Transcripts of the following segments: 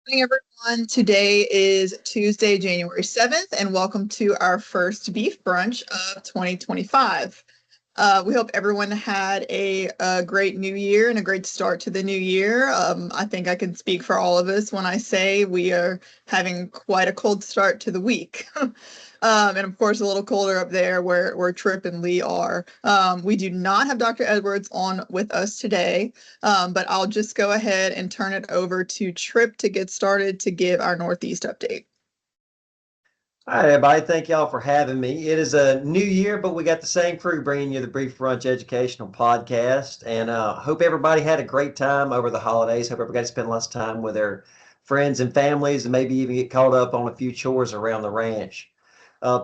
Morning, everyone. Today is Tuesday, January 7th, and welcome to our first beef brunch of 2025. We hope everyone had a great new year and a great start to the new year. I think I can speak for all of us when I say we are having quite a cold start to the week. And of course, a little colder up there where Tripp and Lee are. We do not have Dr. Edwards on with us today, but I'll just go ahead and turn it over to Tripp to get started to give our Northeast update. All right, everybody. Thank y'all for having me. It is a new year, but we got the same crew bringing you the Brief Brunch Educational Podcast. And hope everybody had a great time over the holidays. Hope everybody spent lots of time with their friends and families and maybe even get caught up on a few chores around the ranch.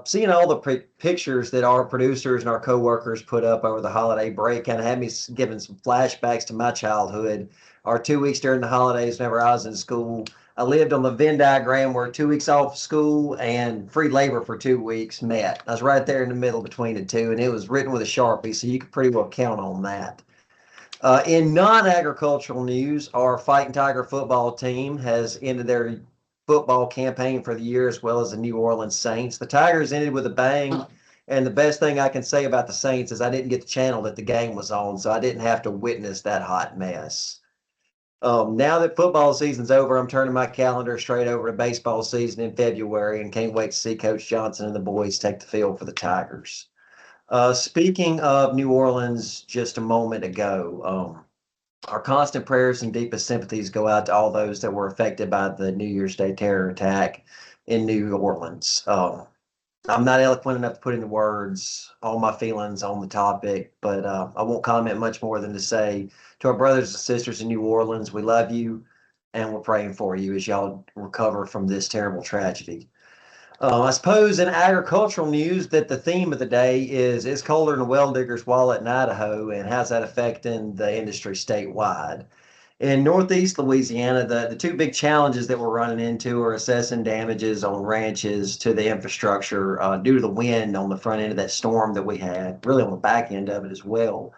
Seeing all the pictures that our producers and our coworkers put up over the holiday break kind of had me giving some flashbacks to my childhood. Our 2 weeks during the holidays, whenever I was in school, I lived on the Venn diagram where 2 weeks off school and free labor for 2 weeks met. I was right there in the middle between the two, and it was written with a Sharpie, so you could pretty well count on that. In non-agricultural news, our Fighting Tiger football team has ended their football campaign for the year, as well as the New Orleans Saints. The Tigers ended with a bang, and the best thing I can say about the Saints is I didn't get the channel that the game was on, so I didn't have to witness that hot mess. Now that football season's over, I'm turning my calendar straight over to baseball season in February and can't wait to see Coach Johnson and the boys take the field for the Tigers. Speaking of New Orleans just a moment ago, our constant prayers and deepest sympathies go out to all those that were affected by the New Year's Day terror attack in New Orleans. I'm not eloquent enough to put into words all my feelings on the topic, but I won't comment much more than to say to our brothers and sisters in New Orleans, we love you and we're praying for you as y'all recover from this terrible tragedy. I suppose in agricultural news that the theme of the day is it's colder than a well digger's wallet in Idaho, and how's that affecting the industry statewide? In Northeast Louisiana, the two big challenges that we're running into are assessing damages on ranches to the infrastructure due to the wind on the front end of that storm that we had, really on the back end of it as well,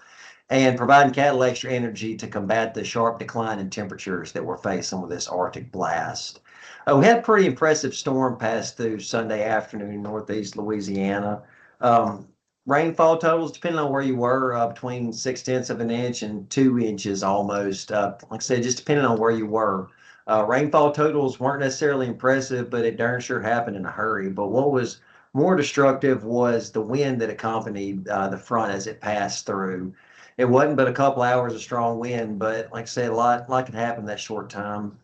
and providing cattle extra energy to combat the sharp decline in temperatures that we're facing with this Arctic blast. We had a pretty impressive storm pass through Sunday afternoon in Northeast Louisiana. Um, Rainfall totals, depending on where you were, between 6/10 of an inch and 2 inches almost. Like I said, just depending on where you were. Rainfall totals weren't necessarily impressive, but it darn sure happened in a hurry. But what was more destructive was the wind that accompanied the front as it passed through. It wasn't but a couple hours of strong wind, but like I said, a lot can happen in that short time.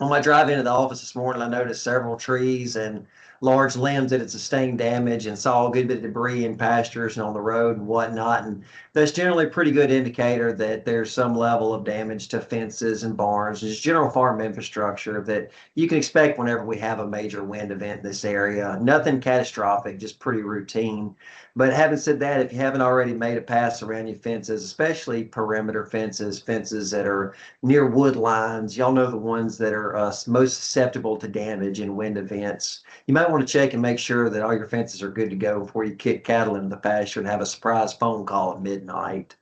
On my drive into the office this morning, I noticed several trees and large limbs that had sustained damage and saw a good bit of debris in pastures and on the road and whatnot. And that's generally a pretty good indicator that there's some level of damage to fences and barns, just general farm infrastructure that you can expect whenever we have a major wind event in this area. Nothing catastrophic, just pretty routine. But having said that, if you haven't already made a pass around your fences, especially perimeter fences, fences that are near wood lines, y'all know the ones that are most susceptible to damage in wind events. You might want to check and make sure that all your fences are good to go before you kick cattle into the pasture and have a surprise phone call at midnight.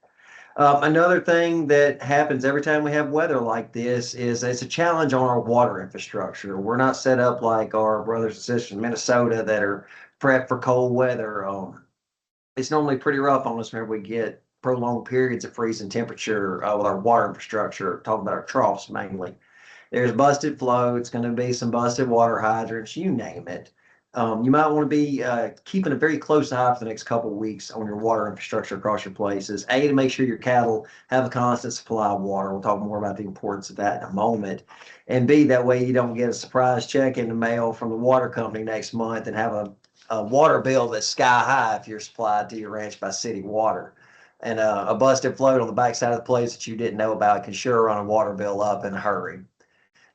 Another thing that happens every time we have weather like this is it's a challenge on our water infrastructure. We're not set up like our brothers and sisters in Minnesota that are prepped for cold weather. It's normally pretty rough on us whenever we get prolonged periods of freezing temperature with our water infrastructure, talking about our troughs mainly. There's busted flow. It's going to be some busted water hydrants, you name it. You might want to be keeping a very close eye for the next couple of weeks on your water infrastructure across your places. A, to make sure your cattle have a constant supply of water. We'll talk more about the importance of that in a moment. And B, that way you don't get a surprise check in the mail from the water company next month and have a water bill that's sky high if you're supplied to your ranch by city water. And a busted float on the backside of the place that you didn't know about can sure run a water bill up in a hurry.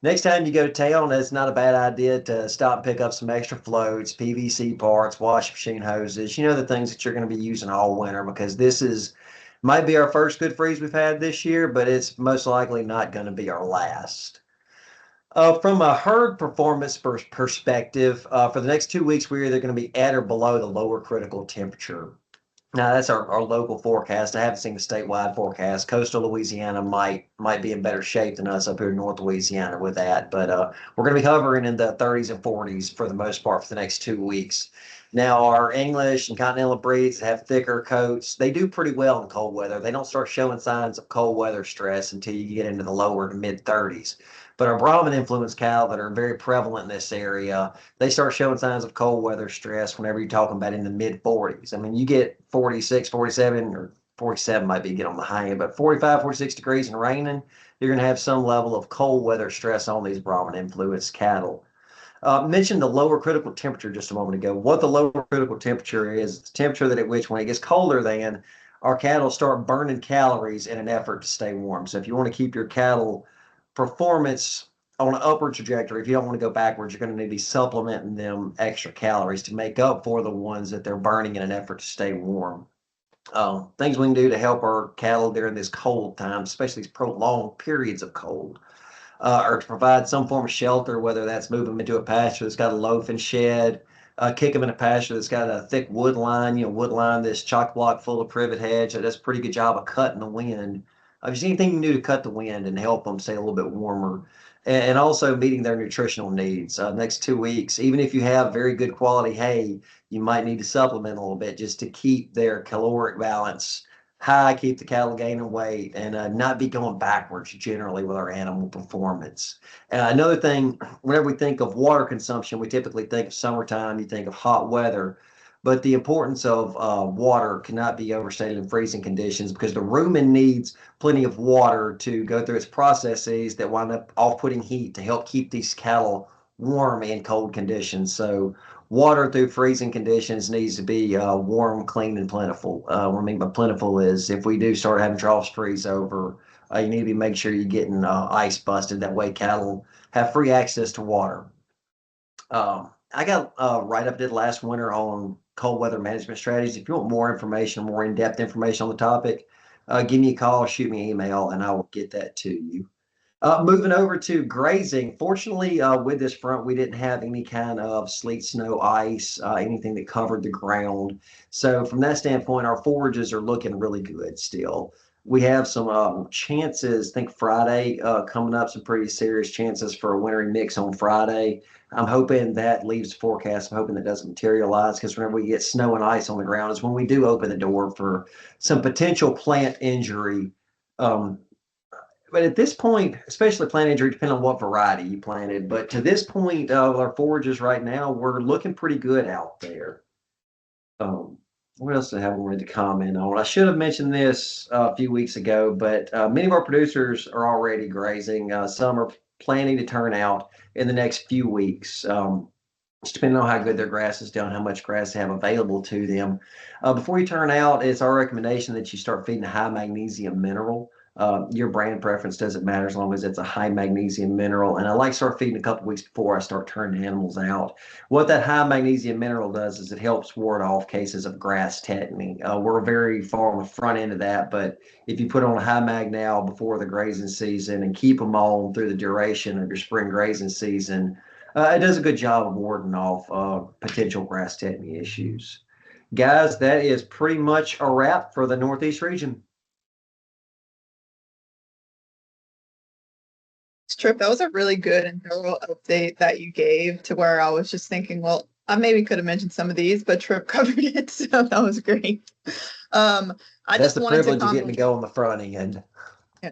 Next time you go to town, it's not a bad idea to stop and pick up some extra floats, PVC parts, washing machine hoses, the things that you're going to be using all winter, because this is might be our first good freeze we've had this year, but it's most likely not going to be our last. From a herd performance perspective, for the next 2 weeks, we're either going to be at or below the lower critical temperature. Now that's our local forecast. I haven't seen the statewide forecast. Coastal Louisiana might be in better shape than us up here in North Louisiana with that. But we're going to be hovering in the 30s and 40s for the most part for the next 2 weeks. Now our English and continental breeds that have thicker coats, they do pretty well in cold weather. They don't start showing signs of cold weather stress until you get into the lower to mid 30s. But our Brahman influenced cattle that are very prevalent in this area, they start showing signs of cold weather stress whenever you're talking about in the mid 40s. I mean, you get 46, 47, or 47 might be get on the high end, but 45, 46 degrees and raining, you're going to have some level of cold weather stress on these Brahman influenced cattle. Mentioned the lower critical temperature just a moment ago. What the lower critical temperature is the temperature that at which when it gets colder than our cattle start burning calories in an effort to stay warm. So if you want to keep your cattle performance on an upward trajectory, if you don't want to go backwards, you're going to need to be supplementing them extra calories to make up for the ones that they're burning in an effort to stay warm. Things we can do to help our cattle during this cold time, especially these prolonged periods of cold, or to provide some form of shelter, whether that's move them into a pasture that's got a loaf and shed, kick them in a pasture that's got a thick wood line, wood line, this chock block full of privet hedge that does a pretty good job of cutting the wind. If there's anything you can do to cut the wind and help them stay a little bit warmer, and also meeting their nutritional needs. Next 2 weeks, even if you have very good quality hay, you might need to supplement a little bit just to keep their caloric balance high, keep the cattle gaining weight, and not be going backwards generally with our animal performance. Another thing, whenever we think of water consumption, we typically think of summertime, you think of hot weather, but the importance of water cannot be overstated in freezing conditions because the rumen needs plenty of water to go through its processes that wind up off-putting heat to help keep these cattle warm in cold conditions. So water through freezing conditions needs to be warm, clean, and plentiful. What I mean by plentiful is if we do start having troughs freeze over, you need to be making sure you're getting ice busted. That way cattle have free access to water. I got a write-up did last winter on cold weather management strategies. If you want more information, more in-depth information on the topic, give me a call, shoot me an email, and I will get that to you. Moving over to grazing. Fortunately, with this front, we didn't have any kind of sleet, snow, ice, anything that covered the ground. So from that standpoint, our forages are looking really good still. We have some chances, I think Friday coming up, some pretty serious chances for a wintry mix on Friday. I'm hoping that leaves forecast. I'm hoping that doesn't materialize because whenever we get snow and ice on the ground is when we do open the door for some potential plant injury. But at this point, especially plant injury, depending on what variety you planted. But to this point of our forages right now, we're looking pretty good out there. What else do I have wanted to comment on? I should have mentioned this a few weeks ago, but many of our producers are already grazing. Some are planning to turn out in the next few weeks. Just depending on how good their grass is doing, how much grass they have available to them. Before you turn out, it's our recommendation that you start feeding a high magnesium mineral. Your brand preference doesn't matter as long as it's a high magnesium mineral. And I like to start feeding a couple weeks before I start turning animals out. What that high magnesium mineral does is it helps ward off cases of grass tetany. We're very far on the front end of that, but if you put on a high mag now before the grazing season and keep them on through the duration of your spring grazing season, it does a good job of warding off potential grass tetany issues. Guys, that is pretty much a wrap for the Northeast region. Tripp, that was a really good and thorough update that you gave to where I was just thinking, well, I maybe could have mentioned some of these, but Tripp covered it, so that was great. I That's just the wanted to privilege of getting to comment. go on the front end. Yeah.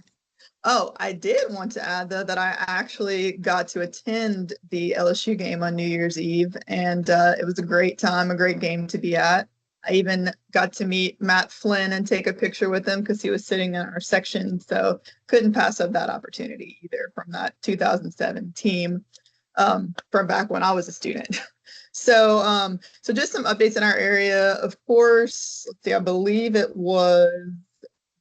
Oh, I did want to add though that I actually got to attend the LSU game on New Year's Eve, and it was a great time, a great game to be at. I even got to meet Matt Flynn and take a picture with him because he was sitting in our section, so couldn't pass up that opportunity either from that 2007 team from back when I was a student. So just some updates in our area. Of course, let's see, I believe it was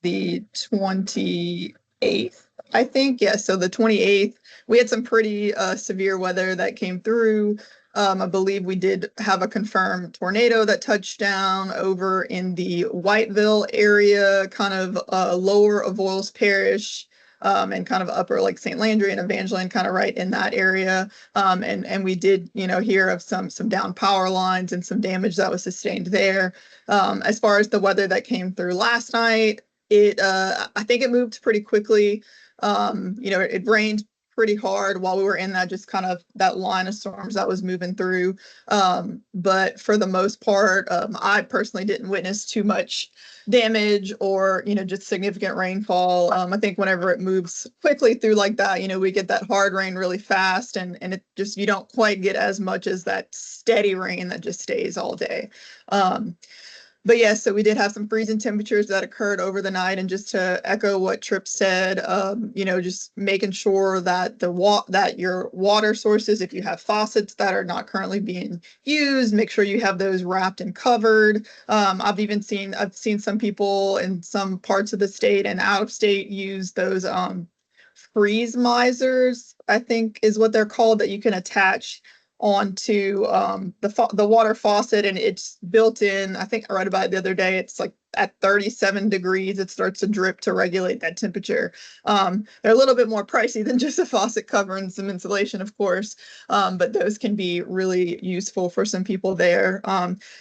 the 28th, I think. Yeah, so the 28th, we had some pretty severe weather that came through. I believe we did have a confirmed tornado that touched down over in the Whiteville area, kind of lower Avoyles Parish. and kind of upper like St. Landry and Evangeline, kind of right in that area. And we did, hear of some down power lines and some damage that was sustained there. As far as the weather that came through last night, I think it moved pretty quickly. It rained pretty hard while we were in that, just kind of that line of storms that was moving through. But for the most part, I personally didn't witness too much damage or, just significant rainfall. I think whenever it moves quickly through like that, we get that hard rain really fast, and it just, you don't quite get as much as that steady rain that just stays all day. But yes, so we did have some freezing temperatures that occurred over the night, and just to echo what Tripp said, just making sure that that your water sources, if you have faucets that are not currently being used, make sure you have those wrapped and covered. I've seen some people in some parts of the state and out of state use those freeze misers, I think is what they're called, that you can attach onto the water faucet, and it's built in. I think I read about it the other day. It's like at 37 degrees, it starts to drip to regulate that temperature. They're a little bit more pricey than just a faucet cover and some insulation, of course, but those can be really useful for some people there.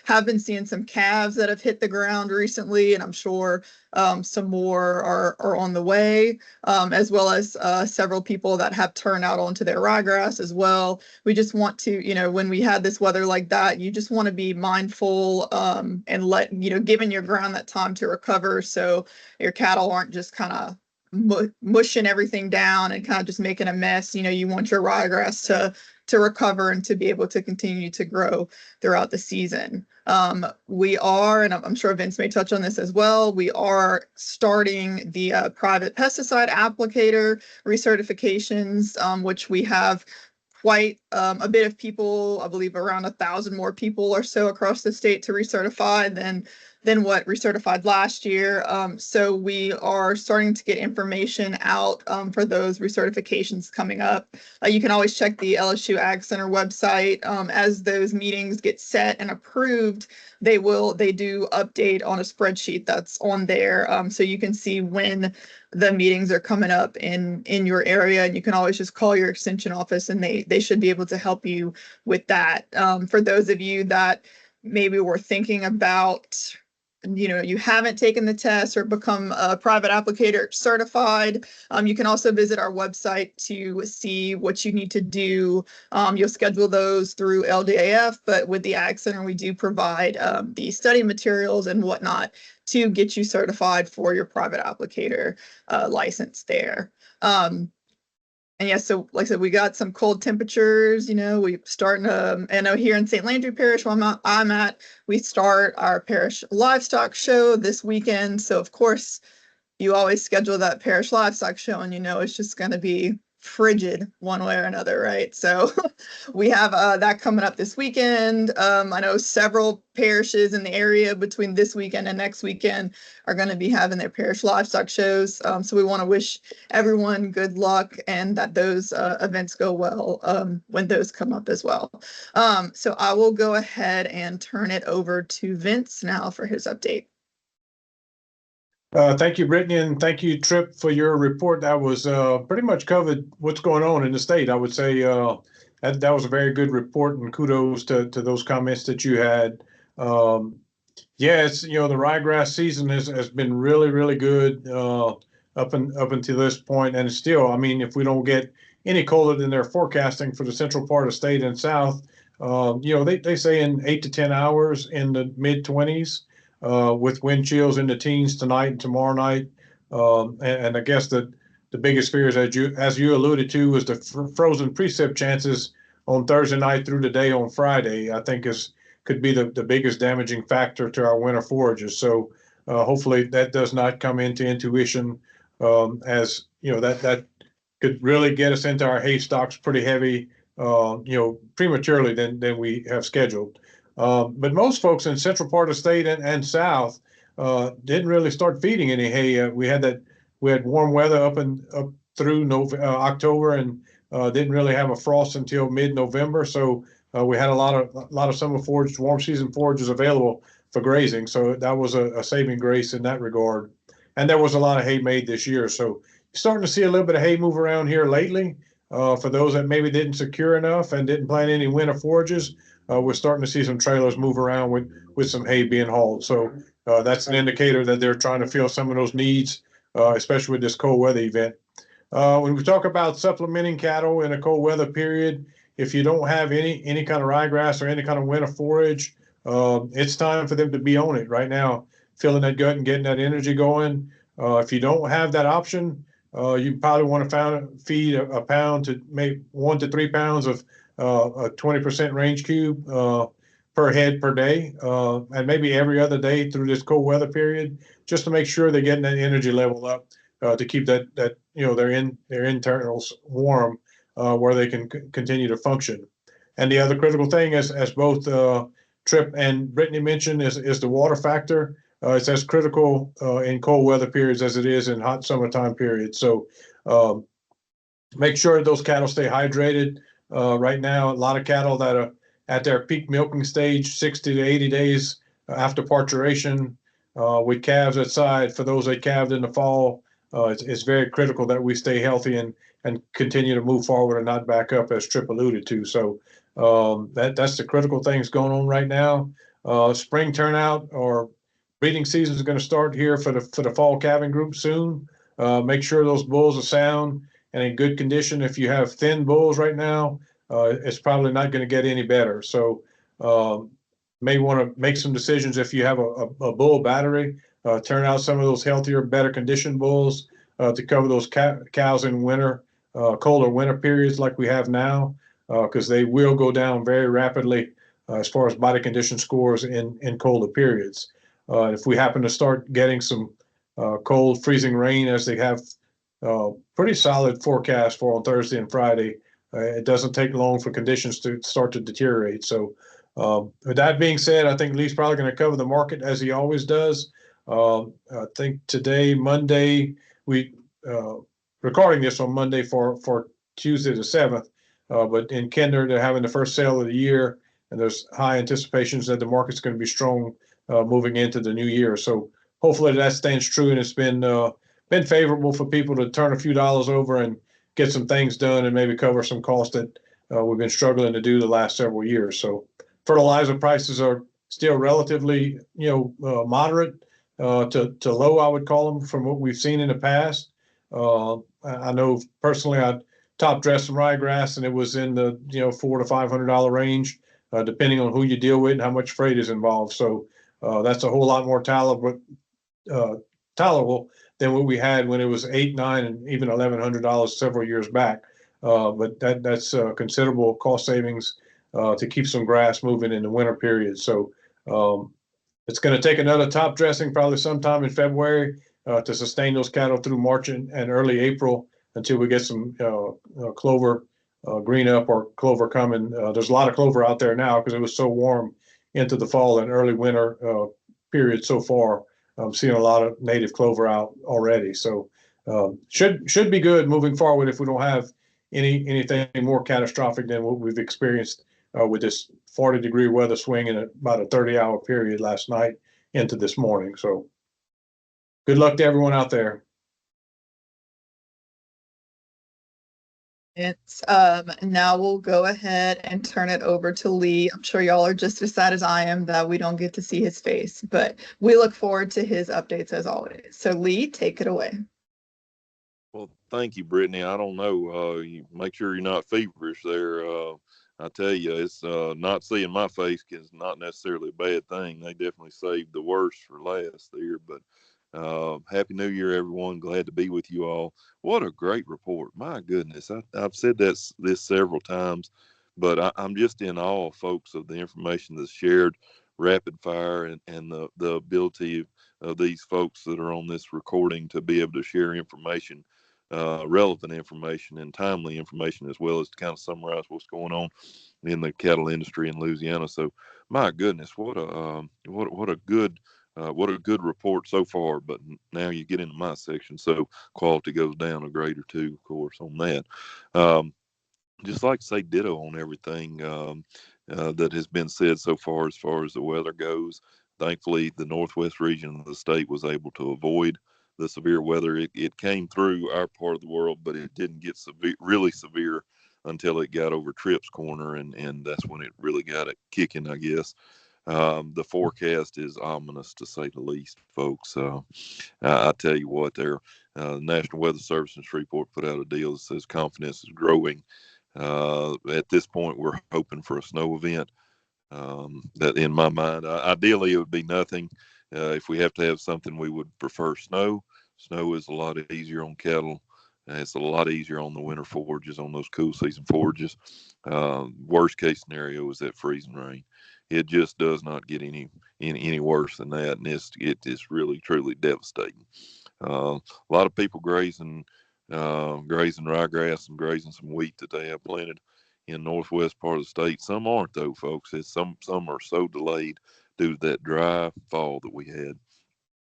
Have been seeing some calves that have hit the ground recently, and I'm sure some more are on the way, as well as several people that have turned out onto their ryegrass as well. We just want to, when we had this weather like that, you just want to be mindful and giving your ground that time to recover, so your cattle aren't just kind of mushing everything down and kind of just making a mess. You want your ryegrass to recover and to be able to continue to grow throughout the season. We are, and I'm sure Vince may touch on this as well, we are starting the private pesticide applicator recertifications, which we have quite a bit of people, I believe around 1,000 more people or so across the state to recertify than what recertified last year. So we are starting to get information out for those recertifications coming up. You can always check the LSU AgCenter website. As those meetings get set and approved, they do update on a spreadsheet that's on there. So you can see when the meetings are coming up in your area, and you can always just call your extension office, and they should be able to help you with that. For those of you that maybe were thinking about, you haven't taken the test or become a private applicator certified, you can also visit our website to see what you need to do. You'll schedule those through LDAF, but with the AgCenter, we do provide the study materials and whatnot to get you certified for your private applicator license there. And yeah, so like I said, we got some cold temperatures. We starting I know here in St. Landry Parish, where I'm at, we start our parish livestock show this weekend. So of course, you always schedule that parish livestock show, and it's just going to be frigid one way or another, right? So we have that coming up this weekend. I know several parishes in the area between this weekend and next weekend are going to be having their parish livestock shows. So we want to wish everyone good luck, and that those events go well when those come up as well. So I will go ahead and turn it over to Vince now for his update. Thank you, Brittany, and thank you, Tripp, for your report. That was pretty much covered what's going on in the state. I would say that was a very good report, and kudos to those comments that you had. Yes, the ryegrass season has been really, really good up until this point, and still, if we don't get any colder than they're forecasting for the central part of the state and south, they say in 8 to 10 hours in the mid-20s. With wind chills in the teens tonight and tomorrow night. And I guess the biggest fears, as you alluded to, is the frozen precip chances on Thursday night through the day on Friday, I think could be the biggest damaging factor to our winter forages. So hopefully that does not come into intuition, as that could really get us into our hay stocks pretty heavy, prematurely than we have scheduled. But most folks in central part of the state and south didn't really start feeding any hay. We had warm weather up through October, and didn't really have a frost until mid-November. So we had a lot of summer forage, warm season forages available for grazing. So that was a saving grace in that regard. And there was a lot of hay made this year, so starting to see a little bit of hay move around here lately. For those that maybe didn't secure enough and didn't plan any winter forages, we're starting to see some trailers move around with some hay being hauled. So that's an indicator that they're trying to fill some of those needs, especially with this cold weather event. When we talk about supplementing cattle in a cold weather period, if you don't have any kind of ryegrass or any kind of winter forage, it's time for them to be on it right now, filling that gut and getting that energy going. If you don't have that option, you probably want to feed a pound to maybe 1 to 3 pounds of a 20% range cube per head per day, and maybe every other day through this cold weather period, just to make sure they're getting that energy level up to keep that their internals warm, where they can continue to function. And the other critical thing, as both Tripp and Brittany mentioned, is the water factor. It's as critical in cold weather periods as it is in hot summertime periods. So make sure those cattle stay hydrated. Right now, a lot of cattle that are at their peak milking stage, 60 to 80 days after parturition, with calves outside. For those that calved in the fall, it's very critical that we stay healthy and continue to move forward and not back up, as Tripp alluded to. So that's the critical things going on right now. Spring turnout or breeding season is going to start here for the fall calving group soon. Make sure those bulls are sound and in good condition. If you have thin bulls right now, it's probably not going to get any better. So may want to make some decisions if you have a bull battery, turn out some of those healthier, better conditioned bulls to cover those cows in winter, colder winter periods like we have now, because they will go down very rapidly as far as body condition scores in colder periods. If we happen to start getting some cold, freezing rain, as they have pretty solid forecast for on Thursday and Friday, it doesn't take long for conditions to start to deteriorate. So with that being said, I think Lee's probably going to cover the market as he always does. I think today, Monday, we recording this on Monday for Tuesday the 7th, but in Kinder, they're having the first sale of the year, and there's high anticipations that the market's going to be strong moving into the new year. So hopefully that stands true, and it's been favorable for people to turn a few dollars over and get some things done and maybe cover some costs that we've been struggling to do the last several years. So fertilizer prices are still relatively, moderate to low, I would call them, from what we've seen in the past. I know personally I top dressed some ryegrass, and it was in the $400 to $500 range, depending on who you deal with and how much freight is involved. So that's a whole lot more tolerable than what we had when it was $800, $900, and even $1,100 several years back. But that's considerable cost savings to keep some grass moving in the winter period. So it's going to take another top dressing probably sometime in February to sustain those cattle through March and early April until we get some clover green up or clover coming. There's a lot of clover out there now because it was so warm into the fall and early winter period so far. I'm seeing a lot of native clover out already. So should be good moving forward if we don't have anything more catastrophic than what we've experienced with this 40-degree weather swing in about a 30-hour period last night into this morning. So good luck to everyone out there. It's now we'll go ahead and turn it over to Lee. I'm sure y'all are just as sad as I am that we don't get to see his face, but we look forward to his updates as always. So Lee, take it away. Well, thank you, Brittany. I don't know. You make sure you're not feverish there. I tell you, it's not seeing my face is not necessarily a bad thing. They definitely saved the worst for last there. But Happy New Year, everyone. Glad to be with you all. What a great report. My goodness. I've said this several times, but I'm just in awe, folks, of the information that's shared rapid fire and the ability of these folks that are on this recording to be able to share information, relevant information and timely information, as well as to kind of summarize what's going on in the cattle industry in Louisiana. So my goodness, what a good report so far. But now you get into my section, so quality goes down a grade or two, of course, on that. Just like to say ditto on everything that has been said so far as the weather goes. Thankfully, the northwest region of the state was able to avoid the severe weather. It came through our part of the world, but it didn't get really severe until it got over Tripp's corner, and that's when it really got it kicking, I guess. The forecast is ominous, to say the least, folks. I tell you what, the National Weather Service in Shreveport put out a deal that says confidence is growing. At this point, we're hoping for a snow event. That, in my mind, ideally it would be nothing. If we have to have something, we would prefer snow. Snow is a lot easier on cattle. It's a lot easier on the winter forages, on those cool season forages. Worst case scenario is that freezing rain. It just does not get any worse than that, and it is really truly devastating. A lot of people grazing ryegrass and grazing some wheat that they have planted in northwest part of the state. Some aren't, though, folks. Some are so delayed due to that dry fall that we had,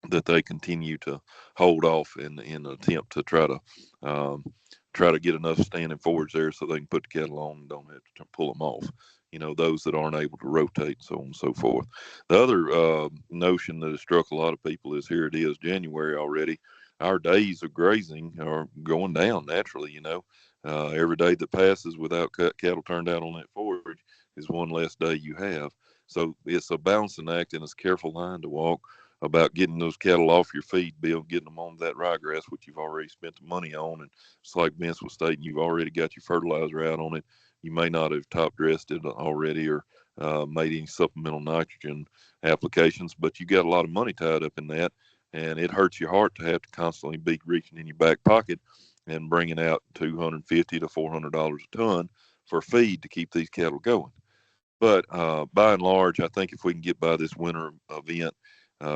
that they continue to hold off in an attempt to try to get enough standing forage there so they can put the cattle on and don't have to pull them off. Those that aren't able to rotate, so on and so forth. The other notion that has struck a lot of people is, here it is, January already. Our days of grazing are going down naturally. Every day that passes without cattle turned out on that forage is one less day you have. So it's a balancing act, and it's a careful line to walk about getting those cattle off your feed bill, getting them on that ryegrass, which you've already spent the money on. And it's like Vince was stating, you've already got your fertilizer out on it. You may not have top dressed it already or made any supplemental nitrogen applications, but you got a lot of money tied up in that. And it hurts your heart to have to constantly be reaching in your back pocket and bringing out $250 to $400 a ton for feed to keep these cattle going. But by and large, I think if we can get by this winter event,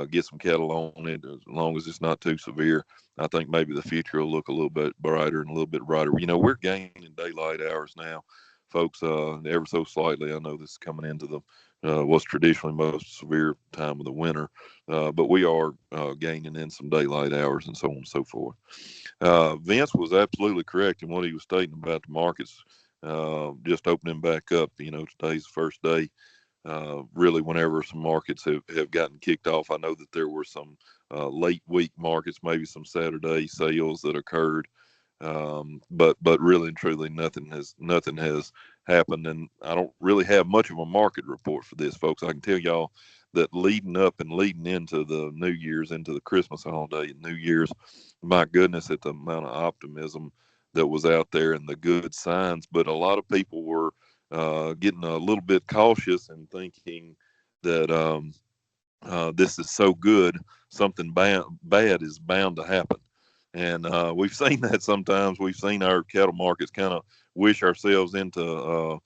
get some cattle on it, as long as it's not too severe, I think maybe the future will look a little bit brighter and a little bit brighter. We're gaining daylight hours now, folks, ever so slightly. I know this is coming into the what's traditionally most severe time of the winter, but we are gaining in some daylight hours and so on and so forth. Vince was absolutely correct in what he was stating about the markets just opening back up. Today's the first day. Really, whenever some markets have gotten kicked off, I know that there were some late week markets, maybe some Saturday sales that occurred, but really and truly nothing has happened, and I don't really have much of a market report for this, folks. I can tell y'all that leading up and leading into the New Year's, into the Christmas holiday and New Year's, my goodness, at the amount of optimism that was out there and the good signs, but a lot of people were getting a little bit cautious and thinking that this is so good, something bad is bound to happen. And we've seen that sometimes. We've seen our cattle markets kind of wish ourselves into a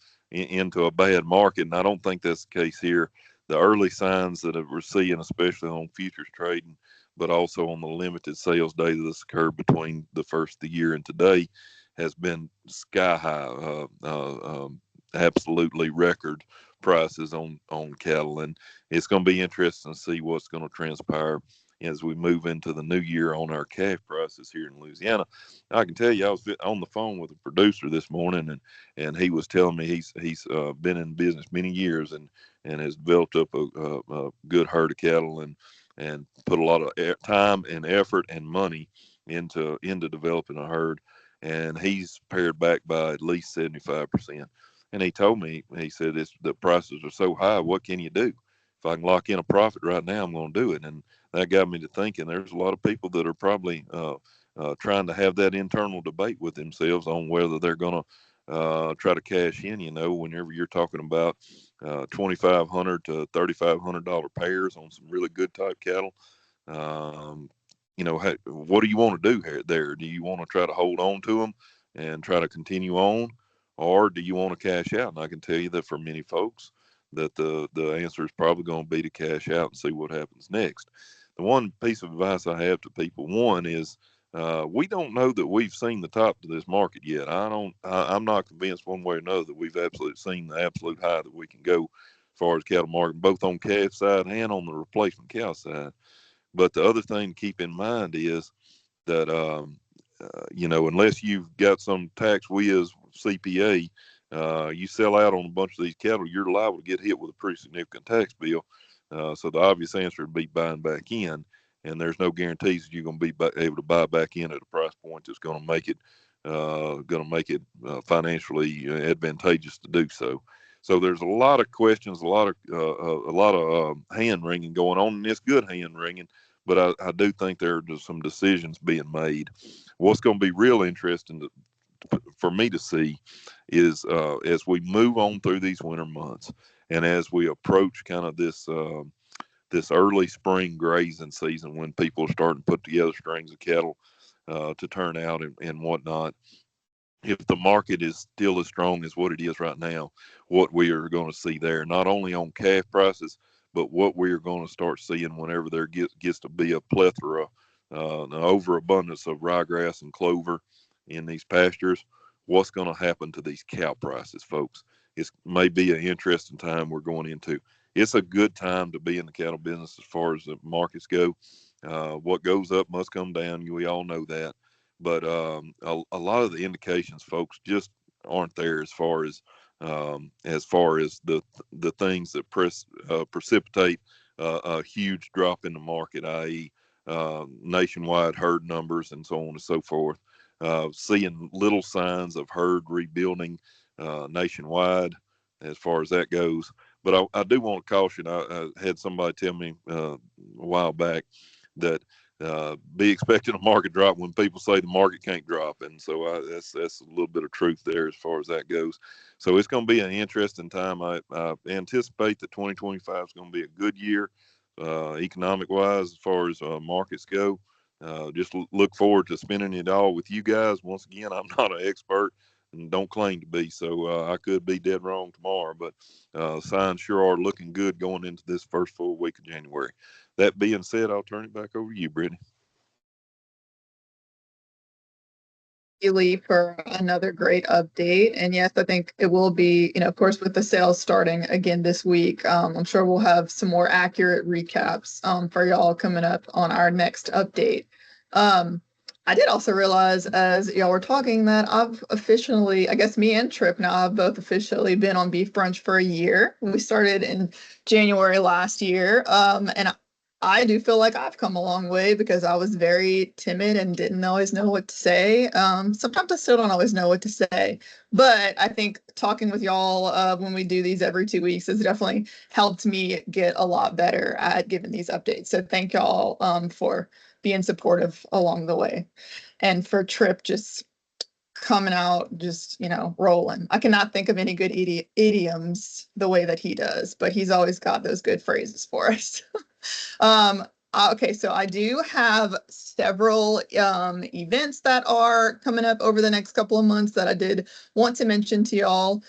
bad market, and I don't think that's the case here. The early signs that we're seeing, especially on futures trading, but also on the limited sales data that's occurred between the first of the year and today, has been sky high. Absolutely record prices on cattle, and it's going to be interesting to see what's going to transpire as we move into the new year on our calf prices here in Louisiana. I can tell you, I was on the phone with a producer this morning, and he was telling me he's been in business many years and has built up a good herd of cattle and put a lot of time and effort and money into developing a herd, and he's pared back by at least 75%. And he told me, he said, the prices are so high, what can you do? If I can lock in a profit right now, I'm going to do it. And that got me to thinking there's a lot of people that are probably trying to have that internal debate with themselves on whether they're going to try to cash in. Whenever you're talking about $2,500 to $3,500 pairs on some really good type cattle, what do you want to do there? Do you want to try to hold on to them and try to continue on? Or do you want to cash out? And I can tell you that for many folks, that the answer is probably going to be to cash out and see what happens next. The one piece of advice I have to people, one is we don't know that we've seen the top of this market yet. I'm not convinced one way or another that we've absolutely seen the absolute high that we can go as far as cattle market, both on calf side and on the replacement cow side. But the other thing to keep in mind is that unless you've got some tax whiz CPA, you sell out on a bunch of these cattle, you're liable to get hit with a pretty significant tax bill. So the obvious answer would be buying back in. and there's no guarantees that you're going to be able to buy back in at a price point that's going to make it financially advantageous to do so. So there's a lot of questions, a lot of hand wringing going on, and it's good hand wringing. But I do think there are some decisions being made. What's going to be real interesting for me to see is as we move on through these winter months, and as we approach kind of this early spring grazing season, when people are starting to put together strings of cattle to turn out and whatnot. If the market is still as strong as what it is right now, what we are going to see there, not only on calf prices, but what we are going to start seeing whenever there gets to be a plethora, an overabundance of ryegrass and clover in these pastures, what's going to happen to these cow prices, folks? It may be an interesting time we're going into. It's a good time to be in the cattle business as far as the markets go. What goes up must come down. We all know that. But a lot of the indications, folks, just aren't there as far as the things that precipitate a huge drop in the market, i.e., nationwide herd numbers and so on and so forth. Seeing little signs of herd rebuilding nationwide as far as that goes. But I do want to caution. I had somebody tell me a while back that be expecting a market drop when people say the market can't drop, and so that's a little bit of truth there as far as that goes. So it's going to be an interesting time. I anticipate that 2025 is going to be a good year, economic wise, as far as markets go. Just look forward to spending it all with you guys. Once again, I'm not an expert and don't claim to be, so I could be dead wrong tomorrow, but signs sure are looking good going into this first full week of January. That being said, I'll turn it back over to you, Brittany. Lee, for another great update. And yes, I think it will be, of course, with the sales starting again this week, I'm sure we'll have some more accurate recaps for y'all coming up on our next update. I did also realize as y'all were talking that I've officially, I guess me and Tripp now have both officially been on Beef Brunch for a year. We started in January last year. And I do feel like I've come a long way because I was very timid and didn't always know what to say. Sometimes I still don't always know what to say, but I think talking with y'all when we do these every 2 weeks has definitely helped me get a lot better at giving these updates. So thank y'all for being supportive along the way. And for Tripp just coming out, just, rolling. I cannot think of any good idioms the way that he does, but he's always got those good phrases for us. Okay, so I do have several events that are coming up over the next couple of months that I did want to mention to y'all.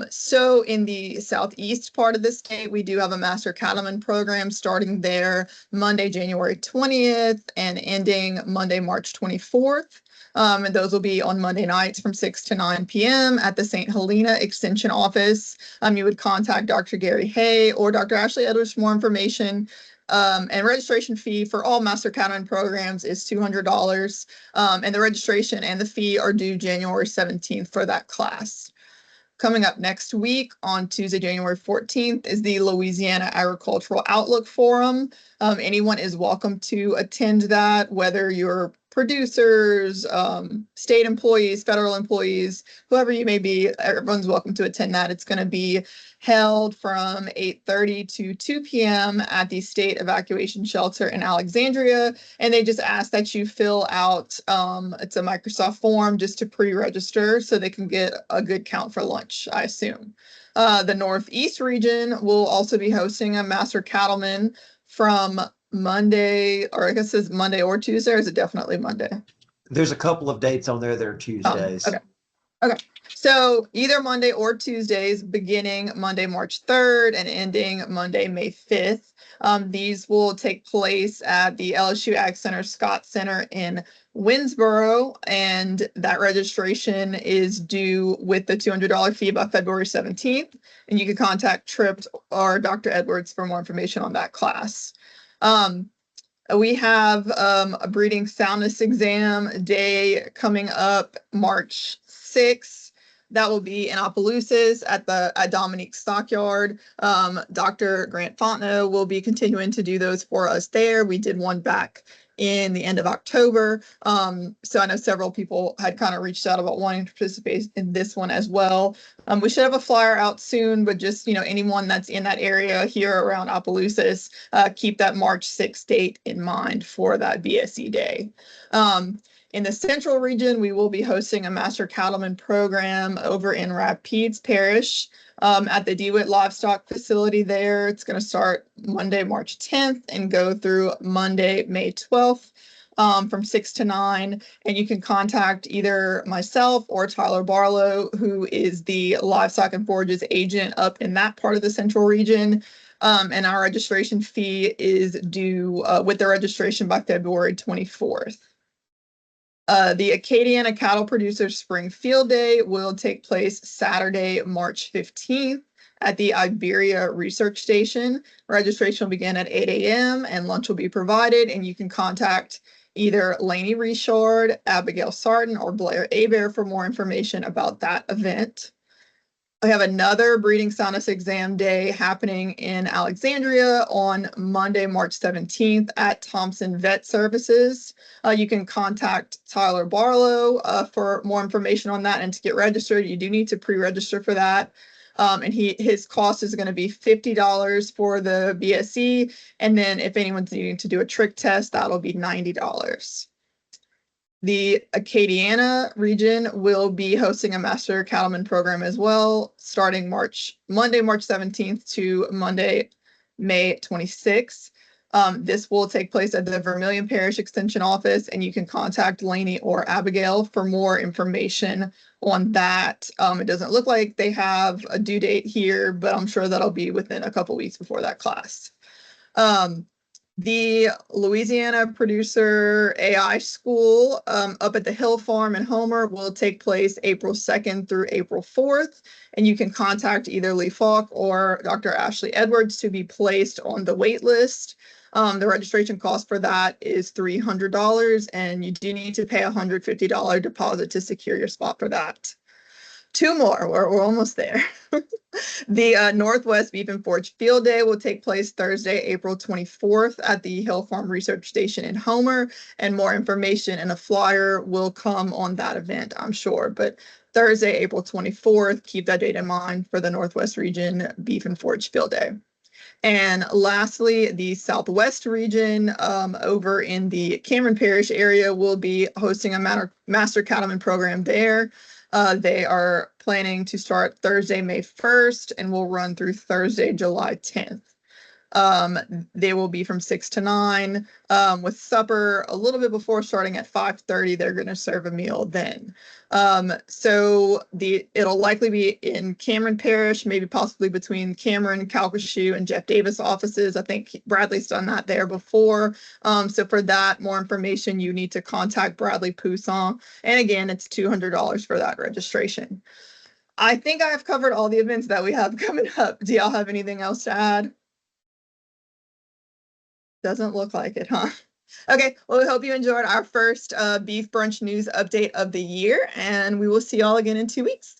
So in the southeast part of the state, we do have a Master Cattleman program starting there Monday, January 20th and ending Monday, March 24th. And those will be on Monday nights from 6 to 9 p.m. at the St. Helena Extension Office. You would contact Dr. Gary Hay or Dr. Ashley Edwards for more information. And registration fee for all Master Cattleman programs is $200. And the registration and the fee are due January 17th for that class. Coming up next week on Tuesday, January 14th is the Louisiana Agricultural Outlook Forum. Anyone is welcome to attend that, whether you're producers, state employees, federal employees, whoever you may be, everyone's welcome to attend that. It's going to be held from 8:30 to 2 p.m. at the State Evacuation Shelter in Alexandria. And they just ask that you fill out, it's a Microsoft form just to pre-register so they can get a good count for lunch, I assume. The Northeast region will also be hosting a Master Cattleman from Monday, or I guess it's Monday or Tuesday, or is it definitely Monday? There's a couple of dates on there that are Tuesdays. Okay. So either Monday or Tuesdays, beginning Monday, March 3rd and ending Monday, May 5th. These will take place at the LSU AgCenter Scott Center in Winnsboro, and that registration is due with the $200 fee by February 17th. And you can contact Tripp or Dr. Edwards for more information on that class. We have a breeding soundness exam day coming up March 6th. That will be in Opelousas at Dominique's Stockyard. Dr. Grant Fontenot will be continuing to do those for us there. We did one back in the end of October. So I know several people had kind of reached out about wanting to participate in this one as well. We should have a flyer out soon, but just, anyone that's in that area here around Opelousas, keep that March 6th date in mind for that BSE day. In the central region, we will be hosting a Master Cattleman program over in Rapides Parish at the DeWitt Livestock Facility there. It's going to start Monday, March 10th and go through Monday, May 12th from 6 to 9. And you can contact either myself or Tyler Barlow, who is the livestock and forages agent up in that part of the central region. And our registration fee is due with the registration by February 24th. The Acadiana Cattle Producers Spring Field Day will take place Saturday, March 15th at the Iberia Research Station. Registration will begin at 8 a.m. and lunch will be provided, and you can contact either Lainey Richard, Abigail Sarton, or Blair Abear for more information about that event. We have another breeding soundness exam day happening in Alexandria on Monday, March 17th at Thompson Vet Services. You can contact Tyler Barlow for more information on that and to get registered. You do need to pre-register for that. And his cost is going to be $50 for the BSE. And then if anyone's needing to do a trick test, that'll be $90. The Acadiana region will be hosting a Master Cattleman program as well, starting Monday, March 17th to Monday, May 26th. This will take place at the Vermilion Parish Extension Office, and you can contact Lainey or Abigail for more information on that. It doesn't look like they have a due date here, but I'm sure that'll be within a couple weeks before that class. The Louisiana Producer AI School up at the Hill Farm in Homer will take place April 2nd through April 4th. And you can contact either Lee Falk or Dr. Ashley Edwards to be placed on the wait list. The registration cost for that is $300, and you do need to pay a $150 deposit to secure your spot for that. Two more, we're almost there. The Northwest Beef and Forage Field Day will take place Thursday, April 24th at the Hill Farm Research Station in Homer, and more information and a flyer will come on that event, I'm sure. But Thursday, April 24th, keep that date in mind for the Northwest Region Beef and Forage Field Day. And lastly, the Southwest region over in the Cameron Parish area will be hosting a Master Cattleman program there. They are planning to start Thursday, May 1st, and will run through Thursday, July 10th. They will be from 6 to 9 with supper a little bit before, starting at 5:30. They're going to serve a meal then. So it'll likely be in Cameron Parish, maybe possibly between Cameron, Calcasieu, and Jeff Davis offices. I think Bradley's done that there before. So for that, more information, you need to contact Bradley Poussin. And again, it's $200 for that registration. I think I've covered all the events that we have coming up. Do y'all have anything else to add? Doesn't look like it, huh? Okay, well, we hope you enjoyed our first Beef Brunch News update of the year, and we will see y'all again in 2 weeks.